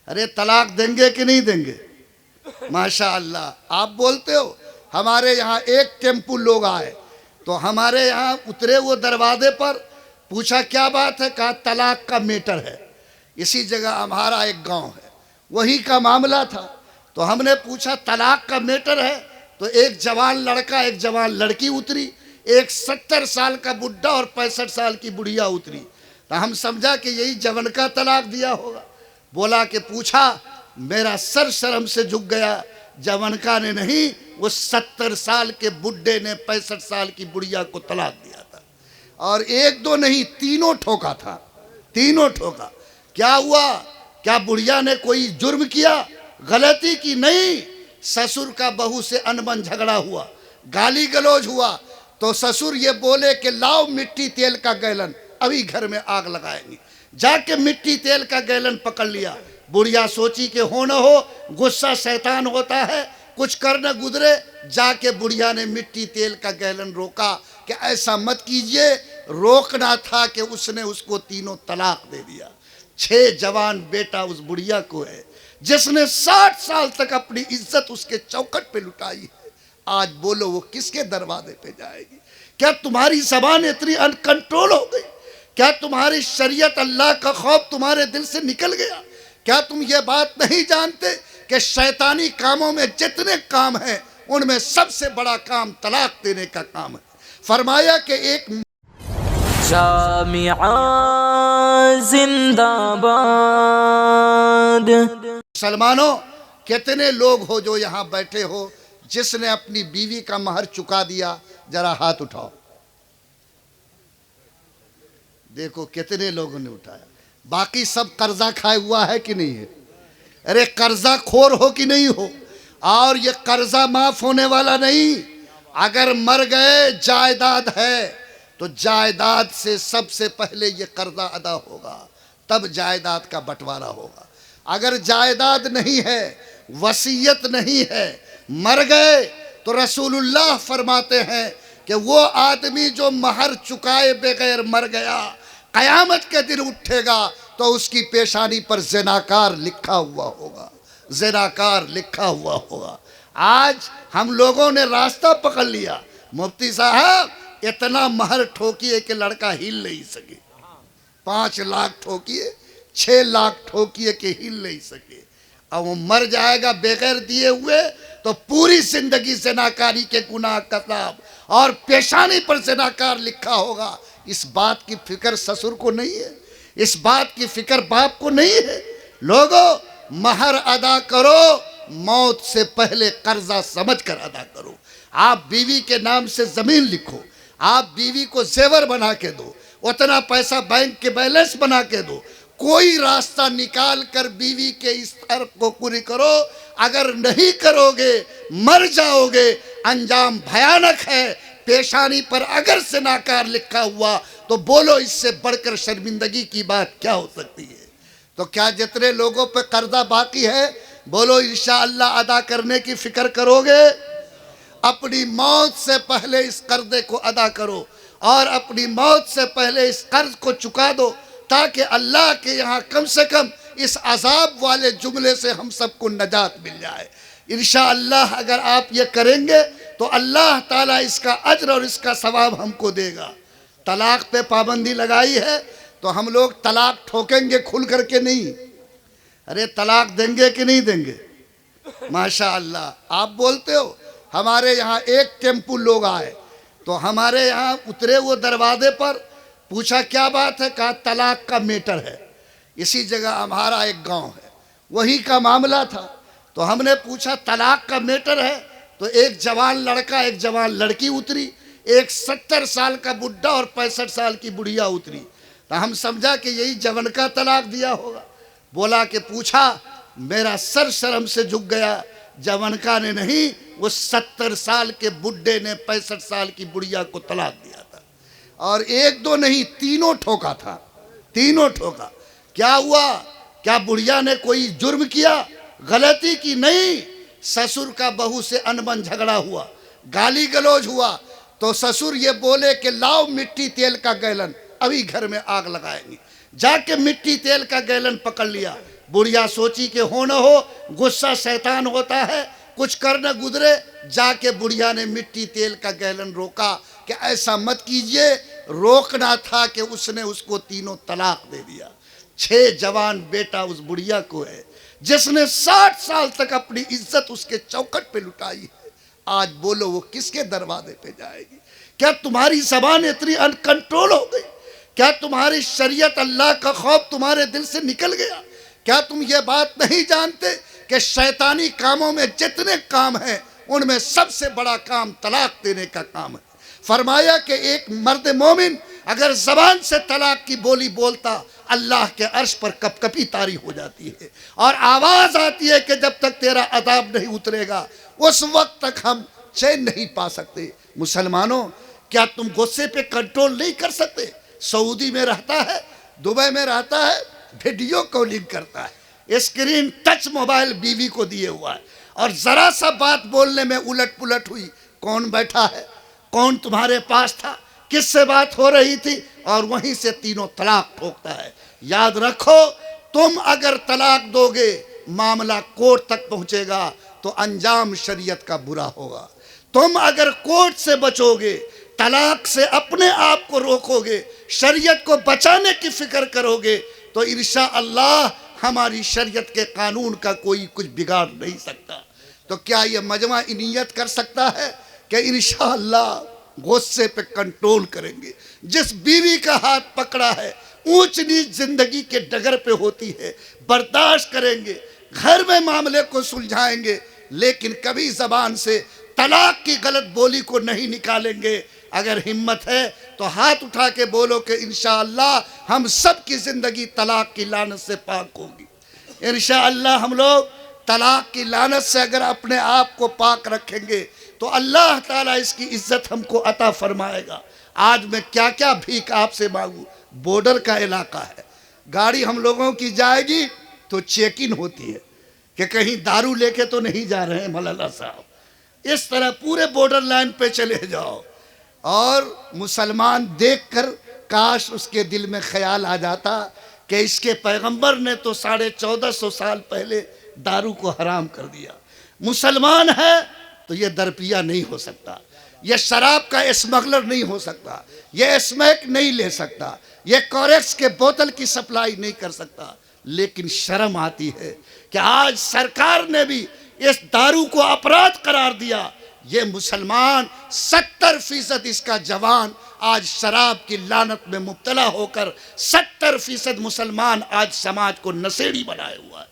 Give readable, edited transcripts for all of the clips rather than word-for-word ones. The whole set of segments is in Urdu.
ارے طلاق دیں گے کہ نہیں دیں گے؟ ماشاء اللہ آپ بولتے ہو. ہمارے یہاں ایک ٹیمپو لوگ آئے تو ہمارے یہاں اترے وہ دروازے پر، پوچھا کیا بات ہے؟ کہا طلاق کا میٹر ہے. اسی جگہ ہمارا ایک گاؤں ہے، وہی کا معاملہ تھا. تو ہم نے پوچھا طلاق کا میٹر ہے؟ تو ایک جوان لڑکا ایک جوان لڑکی اتری، ایک 70 سال کا بڈھا اور 65 سال کی بڑھیا اتری. تو ہم سمجھا کہ یہی جون کا طلاق دیا ہوگا. بولا کہ پوچھا، میرا سر شرم سے جھک گیا. جون کا نے نہیں، وہ 70 سال کے بڈھے نے 65 سال کی بڑھیا کو طلاق دیا تھا. اور ایک دو نہیں، تینوں ٹھوکا تھا، تینوں ٹھوکا. کیا ہوا؟ کیا بڑھیا نے کوئی جرم کیا، غلطی کی؟ نہیں. سسر کا بہو سے انبن جھگڑا ہوا، گالی گلوج ہوا، تو سسر یہ بولے کہ لاؤ مٹی تیل کا گیلن، ابھی گھر میں آگ لگائیں گے. جا کے مٹی تیل کا گیلن پکڑ لیا. بڑھیا سوچی کہ ہو نہ ہو، غصہ شیطان ہوتا ہے، کچھ کر نہ گزرے. جا کے بڑھیا نے مٹی تیل کا گیلن روکا کہ ایسا مت کیجئے. روکنا تھا کہ اس نے اس کو تینوں طلاق دے دیا. 6 جوان بیٹا اس بڑھیا کو ہے جس نے 60 سال تک اپنی عزت اس کے چوکٹ پہ لٹائی ہے. آج بولو وہ کس کے دروازے پہ جائے گی؟ کیا تمہاری زبان اتنی ان کنٹرول ہو گئی؟ کیا تمہاری شریعت، اللہ کا خوف تمہارے دل سے نکل گیا؟ کیا تم یہ بات نہیں جانتے کہ شیطانی کاموں میں جتنے کام ہیں ان میں سب سے بڑا کام طلاق دینے کا کام ہے؟ فرمایا کہ ایک جامعہ زندہ باد. مسلمانوں، کتنے لوگ ہو جو یہاں بیٹھے ہو جس نے اپنی بیوی کا مہر چکا دیا؟ ذرا ہاتھ اٹھاؤ. دیکھو کتنے لوگوں نے اٹھایا. باقی سب قرضہ کھائے ہوا ہے کہ نہیں ہے؟ ارے قرضہ خور ہو کہ نہیں ہو؟ اور یہ قرضہ معاف ہونے والا نہیں. اگر مر گئے، جائیداد ہے تو جائیداد سے سب سے پہلے یہ قرضہ ادا ہوگا، تب جائیداد کا بٹوارا ہوگا. اگر جائیداد نہیں ہے، وصیت نہیں ہے، مر گئے، تو رسول اللہ فرماتے ہیں کہ وہ آدمی جو مہر چکائے بغیر مر گیا، قیامت کے دن اٹھے گا تو اس کی پیشانی پر زناکار لکھا ہوا ہوگا، زناکار لکھا ہوا ہوگا. آج ہم لوگوں نے راستہ پکڑ لیا. مفتی صاحب اتنا مہر ٹھوکیے کہ لڑکا ہل نہیں سکے، 5 لاکھ ٹھوکیے، 6 لاکھ ٹھوکیے کہ ہل نہیں سکے. اب وہ مر جائے گا بغیر دیے ہوئے تو پوری زندگی زناکاری کے گناہ کا ثواب اور پیشانی پر زناکار لکھا ہوگا. اس بات کی فکر سسر کو نہیں ہے، اس بات کی فکر باپ کو نہیں ہے. لوگوں، مہر ادا کرو، موت سے پہلے قرضہ سمجھ کر ادا کرو. آپ بیوی کے نام سے زمین لکھو، آپ بیوی کو زیور بنا کے دو، اتنا پیسہ بینک کے بیلنس بنا کے دو. کوئی راستہ نکال کر بیوی کے اس حرف کو پوری کرو. اگر نہیں کرو گے مر جاؤ گے، انجام بھیانک ہے. پیشانی پر اگر زناکار لکھا ہوا تو بولو اس سے بڑھ کر شرمندگی کی بات کیا ہو سکتی ہے؟ تو کیا جتنے لوگوں پہ قرضہ باقی ہے بولو انشاءاللہ ادا کرنے کی فکر کرو گے؟ اپنی موت سے پہلے اس قرضے کو ادا کرو اور اپنی موت سے پہلے اس قرض کو چکا دو، تاکہ اللہ کے یہاں کم سے کم اس عذاب والے جملے سے ہم سب کو نجات مل جائے. انشاءاللہ اگر آپ یہ کریں گے تو اللہ تعالیٰ اس کا اجر اور اس کا ثواب ہم کو دے گا. طلاق پہ پابندی لگائی ہے تو ہم لوگ طلاق ٹھوکیں گے کھل کر کے نہیں. ارے طلاق دیں گے کہ نہیں دیں گے؟ ماشاءاللہ آپ بولتے ہو. ہمارے یہاں ایک ٹیمپو لوگ آئے تو ہمارے یہاں اترے وہ دروازے پر، پوچھا کیا بات ہے؟ کہا طلاق کا میٹر ہے. اسی جگہ ہمارا ایک گاؤں ہے، وہی کا معاملہ تھا. تو ہم نے پوچھا طلاق کا میٹر ہے؟ تو ایک جوان لڑکا ایک جوان لڑکی اتری، ایک 70 سال کا بڈھا اور 65 سال کی بڑھیا اتری. تو ہم سمجھا کہ یہی جون کا طلاق دیا ہوگا. بولا کہ پوچھا، میرا سر شرم سے جھک گیا. جون کا نے نہیں، وہ 70 سال کے بڈھے نے 65 سال کی بڑھیا کو طلاق دیا تھا. اور ایک دو نہیں، تینوں ٹھوکا تھا، تینوں ٹھوکا. کیا ہوا؟ کیا بڑھیا نے کوئی جرم کیا، غلطی کی؟ نہیں. سسر کا بہو سے انبن جھگڑا ہوا، گالی گلوج ہوا، تو سسر یہ بولے کہ لاؤ مٹی تیل کا گیلن، ابھی گھر میں آگ لگائیں گے. جا کے مٹی تیل کا گیلن پکڑ لیا. بڑھیا سوچی کہ ہو نہ ہو غصہ شیطان ہوتا ہے، کچھ کر نہ گزرے، جا کے بڑھیا نے مٹی تیل کا گیلن روکا کہ ایسا مت کیجئے، روکنا تھا کہ اس نے اس کو تینوں طلاق دے دیا۔ 6 جوان بیٹا اس بڑھیا کو ہے جس نے 60 سال تک اپنی عزت اس کے چوکٹ پہ لٹائی ہے، آج بولو وہ کس کے دروازے پہ جائے گی؟ کیا تمہاری زبان اتنی ان کنٹرول ہو گئی؟ کیا تمہاری شریعت اللہ کا خوف تمہارے دل سے نکل گیا؟ کیا تم یہ بات نہیں جانتے کہ شیطانی کاموں میں جتنے کام ہیں ان میں سب سے بڑا کام طلاق دینے کا کام ہے؟ فرمایا کہ ایک مرد مومن اگر زبان سے طلاق کی بولی بولتا، اللہ کے عرش پر کپ کپی طاری ہو جاتی ہے اور آواز آتی ہے کہ جب تک تیرا عذاب نہیں اترے گا اس وقت تک ہم چین نہیں پا سکتے۔ مسلمانوں، کیا تم غصے پہ کنٹرول نہیں کر سکتے؟ سعودی میں رہتا ہے، دبئی میں رہتا ہے، ویڈیو کالنگ کرتا ہے، اسکرین ٹچ موبائل بیوی کو دیے ہوا ہے، اور ذرا سا بات بولنے میں الٹ پلٹ ہوئی، کون بیٹھا ہے، کون تمہارے پاس تھا، کس سے بات ہو رہی تھی، اور وہیں سے تینوں طلاق ٹھوکتا ہے۔ یاد رکھو، تم اگر طلاق دو گے معاملہ کورٹ تک پہنچے گا تو انجام شریعت کا برا ہوگا۔ تم اگر کورٹ سے بچو گے، طلاق سے اپنے آپ کو روکو گے، شریعت کو بچانے کی فکر کرو گے تو انشاءاللہ ہماری شریعت کے قانون کا کوئی کچھ بگاڑ نہیں سکتا۔ تو کیا یہ مجمع نیت کر سکتا ہے کہ انشاءاللہ غصے پہ کنٹرول کریں گے؟ جس بیوی کا ہاتھ پکڑا ہے اونچ نیچ زندگی کے ڈگر پہ ہوتی ہے، برداشت کریں گے، گھر میں معاملے کو سلجھائیں گے، لیکن کبھی زبان سے طلاق کی غلط بولی کو نہیں نکالیں گے۔ اگر ہمت ہے تو ہاتھ اٹھا کے بولو کہ انشاءاللہ ہم سب کی زندگی طلاق کی لعنت سے پاک ہوگی۔ انشاءاللہ ہم لوگ طلاق کی لعنت سے اگر اپنے آپ کو پاک رکھیں گے تو اللہ تعالیٰ اس کی عزت ہم کو عطا فرمائے گا۔ آج میں کیا کیا بھیک آپ سے مانگوں؟ بارڈر کا علاقہ ہے، گاڑی ہم لوگوں کی جائے گی تو چیکنگ ہوتی ہے کہ کہیں دارو لے کے تو نہیں جا رہے ہیں مولانا صاحب۔ اس طرح پورے بارڈر لائن پہ چلے جاؤ، اور مسلمان دیکھ کر کاش اس کے دل میں خیال آ جاتا کہ اس کے پیغمبر نے تو 1450 سال پہلے دارو کو حرام کر دیا۔ مسلمان ہے تو یہ درپیا نہیں ہو سکتا، یہ شراب کا اسمگلر نہیں ہو سکتا، یہ اسمیک نہیں لے سکتا، یہ کوریکس کے بوتل کی سپلائی نہیں کر سکتا۔ لیکن شرم آتی ہے کہ آج سرکار نے بھی اس دارو کو اپرادھ قرار دیا۔ یہ مسلمان 70% اس کا جوان آج شراب کی لعنت میں مبتلا ہو کر 70% مسلمان آج سماج کو نشیڑی بنائے ہوا ہے۔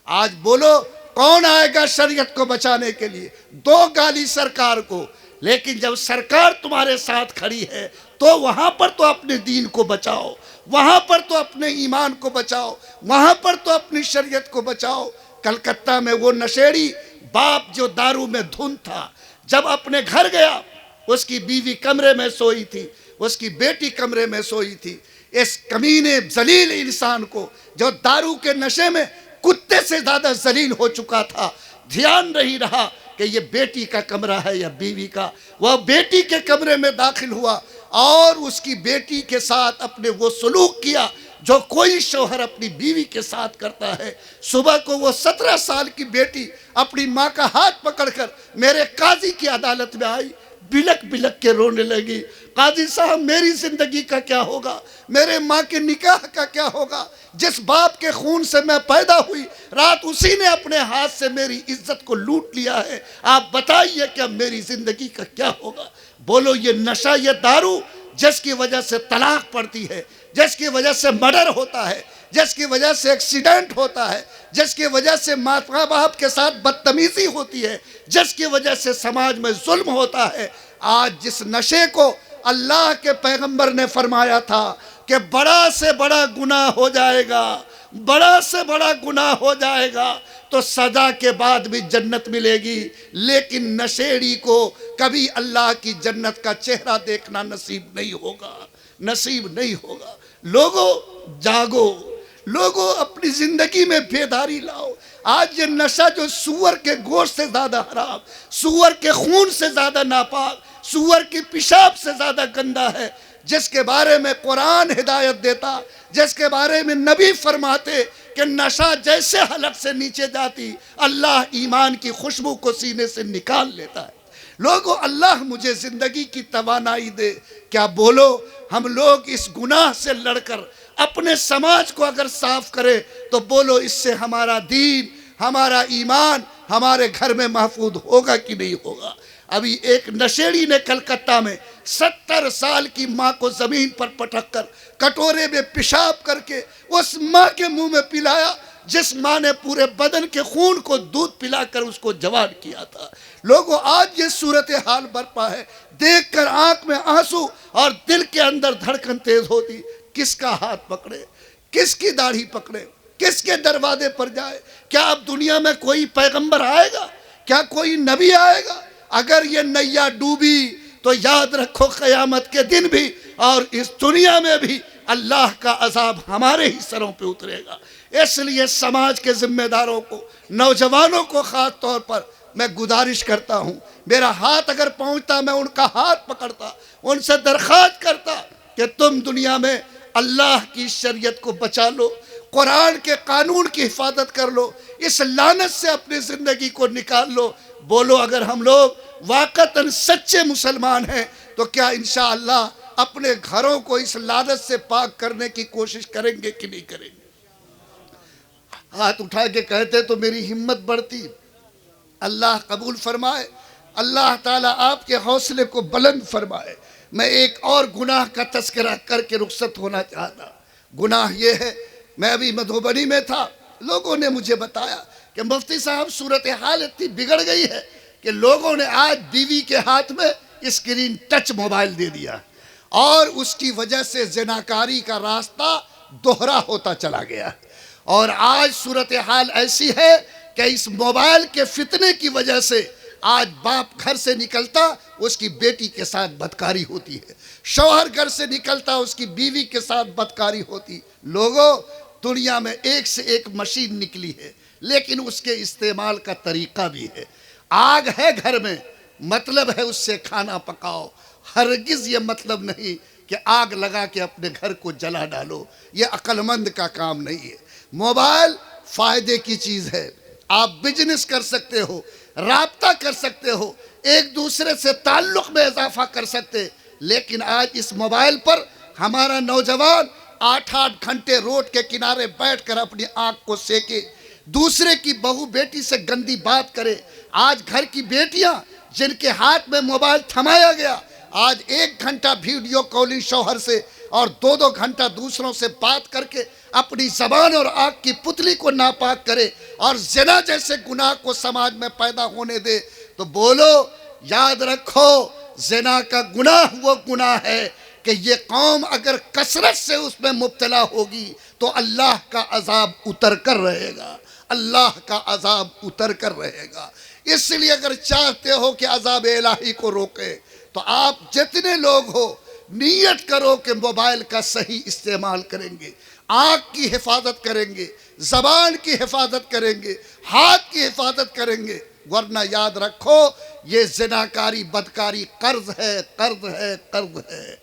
آج بولو کون آئے گا شریعت کو بچانے کے لیے؟ دو گالی سرکار کو، لیکن جب سرکار تمہارے ساتھ کھڑی ہے تو وہاں پر تو اپنے دین کو بچاؤ، وہاں پر تو اپنے ایمان کو بچاؤ، وہاں پر تو اپنی شریعت کو بچاؤ۔ کلکتہ میں وہ نشیڑی باپ جو دارو میں دھن تھا، جب اپنے گھر گیا اس کی بیوی کمرے میں سوئی تھی، اس کی بیٹی کمرے میں سوئی تھی۔ اس کمینے ذلیل انسان کو جو دارو کے نشے میں کتے سے زیادہ ذلیل ہو چکا تھا، دھیان نہیں رہا کہ یہ بیٹی کا کمرہ ہے یا بیوی کا۔ وہ بیٹی کے کمرے میں داخل ہوا اور اس کی بیٹی کے ساتھ اپنے وہ سلوک کیا جو کوئی شوہر اپنی بیوی کے ساتھ کرتا ہے۔ صبح کو وہ 17 سال کی بیٹی اپنی ماں کا ہاتھ پکڑ کر میرے قاضی کی عدالت میں آئی، بلک بلک کے رونے لگی، قاضی صاحب میری زندگی کا کیا ہوگا، میرے ماں کے نکاح کا کیا ہوگا؟ جس باپ کے خون سے میں پیدا ہوئی، رات اسی نے اپنے ہاتھ سے میری عزت کو لوٹ لیا ہے، آپ بتائیے کہ اب میری زندگی کا کیا ہوگا؟ بولو یہ نشہ، یہ دارو جس کی وجہ سے طلاق پڑتی ہے، جس کی وجہ سے مرڈر ہوتا ہے، جس کی وجہ سے ایکسیڈنٹ ہوتا ہے، جس کی وجہ سے ماں باپ کے ساتھ بدتمیزی ہوتی ہے، جس کی وجہ سے سماج میں ظلم ہوتا ہے، آج جس نشے کو اللہ کے پیغمبر نے فرمایا تھا کہ بڑا سے بڑا گناہ ہو جائے گا، بڑا سے بڑا گناہ ہو جائے گا تو سزا کے بعد بھی جنت ملے گی، لیکن نشیڑی کو کبھی اللہ کی جنت کا چہرہ دیکھنا نصیب نہیں ہوگا، نصیب نہیں ہوگا۔ لوگوں جاگو، لوگوں اپنی زندگی میں بیداری لاؤ۔ آج یہ نشہ جو سور کے گوشت سے زیادہ حرام، سور کے خون سے زیادہ ناپاک، سور کی پیشاب سے زیادہ گندا ہے، جس کے بارے میں قرآن ہدایت دیتا، جس کے بارے میں نبی فرماتے کہ نشہ جیسے حلق سے نیچے جاتی، اللہ ایمان کی خوشبو کو سینے سے نکال لیتا ہے۔ لوگوں، اللہ مجھے زندگی کی توانائی دے، کیا بولو، ہم لوگ اس گناہ سے لڑ کر اپنے سماج کو اگر صاف کرے تو بولو اس سے ہمارا دین، ہمارا ایمان ہمارے گھر میں محفوظ ہوگا کہ نہیں ہوگا؟ ابھی ایک نشیڑی نے کلکتہ میں 70 سال کی ماں کو زمین پر پٹک کر کٹورے میں پیشاب کر کے اس ماں کے منہ میں پلایا جس ماں نے پورے بدن کے خون کو دودھ پلا کر اس کو جوان کیا تھا۔ لوگوں، آج یہ صورتحال برپا ہے، دیکھ کر آنکھ میں آنسو اور دل کے اندر دھڑکن تیز ہوتی۔ کس کا ہاتھ پکڑے، کس کی داڑھی پکڑے، کس کے دروازے پر جائے؟ کیا اب دنیا میں کوئی پیغمبر آئے گا؟ کیا کوئی نبی آئے گا؟ اگر یہ نیا ڈوبی تو یاد رکھو قیامت کے دن بھی اور اس دنیا میں بھی اللہ کا عذاب ہمارے ہی سروں پہ اترے گا۔ اس لیے سماج کے ذمہ داروں کو، نوجوانوں کو خاص طور پر میں گزارش کرتا ہوں، میرا ہاتھ اگر پہنچتا میں ان کا ہاتھ پکڑتا، ان سے درخواست کرتا کہ تم دنیا میں اللہ کی شریعت کو بچا لو، قرآن کے قانون کی حفاظت کر لو، اس لعنت سے اپنی زندگی کو نکال لو۔ بولو، اگر ہم لوگ واقعتاً سچے مسلمان ہیں تو کیا انشاءاللہ اپنے گھروں کو اس لعنت سے پاک کرنے کی کوشش کریں گے کہ نہیں کریں گے؟ ہاتھ اٹھا کے کہتے تو میری ہمت بڑھتی۔ اللہ قبول فرمائے، اللہ تعالیٰ آپ کے حوصلے کو بلند فرمائے۔ میں ایک اور گناہ کا تذکرہ کر کے رخصت ہونا چاہتا۔ گناہ یہ ہے، میں ابھی مدھوبنی میں تھا، لوگوں نے مجھے بتایا کہ مفتی صاحب صورتحال اتنی بگڑ گئی ہے کہ لوگوں نے آج بیوی کے ہاتھ میں اسکرین ٹچ موبائل دے دیا اور اس کی وجہ سے زناکاری کا راستہ دوہرا ہوتا چلا گیا۔ اور آج صورتحال ایسی ہے کہ اس موبائل کے فتنے کی وجہ سے آج باپ گھر سے نکلتا اس کی بیٹی کے ساتھ بدکاری ہوتی ہے، شوہر گھر سے نکلتا اس کی بیوی کے ساتھ بدکاری ہوتی۔ لوگوں، دنیا میں ایک سے ایک مشین نکلی ہے لیکن اس کے استعمال کا طریقہ بھی ہے۔ آگ ہے گھر میں، مطلب ہے اس سے کھانا پکاؤ، ہرگز یہ مطلب نہیں کہ آگ لگا کے اپنے گھر کو جلا ڈالو، یہ عقل مند کا کام نہیں ہے۔ موبائل فائدے کی چیز ہے، آپ بزنس کر سکتے ہو، رابطہ کر سکتے ہو، ایک دوسرے سے تعلق میں اضافہ کر سکتے، لیکن آج اس موبائل پر ہمارا نوجوان 8 گھنٹے روڈ کے کنارے بیٹھ کر اپنی آنکھ کو سیکے، دوسرے کی بہو بیٹی سے گندی بات کرے۔ آج گھر کی بیٹیاں جن کے ہاتھ میں موبائل تھمایا گیا، آج 1 گھنٹہ ویڈیو کالنگ شوہر سے اور 2 گھنٹہ دوسروں سے بات کر کے اپنی زبان اور آنکھ کی پتلی کو ناپاک کرے اور زنا جیسے گناہ کو سماج میں پیدا ہونے دے۔ تو بولو، یاد رکھو، زنا کا گناہ وہ گناہ ہے کہ یہ قوم اگر کثرت سے اس میں مبتلا ہوگی تو اللہ کا عذاب اتر کر رہے گا، اللہ کا عذاب اتر کر رہے گا۔ اس لیے اگر چاہتے ہو کہ عذاب الہی کو روکے تو آپ جتنے لوگ ہو نیت کرو کہ موبائل کا صحیح استعمال کریں گے، آنکھ کی حفاظت کریں گے، زبان کی حفاظت کریں گے، ہاتھ کی حفاظت کریں گے، ورنہ یاد رکھو یہ زناکاری بدکاری قرض ہے، قرض ہے، قرض ہے۔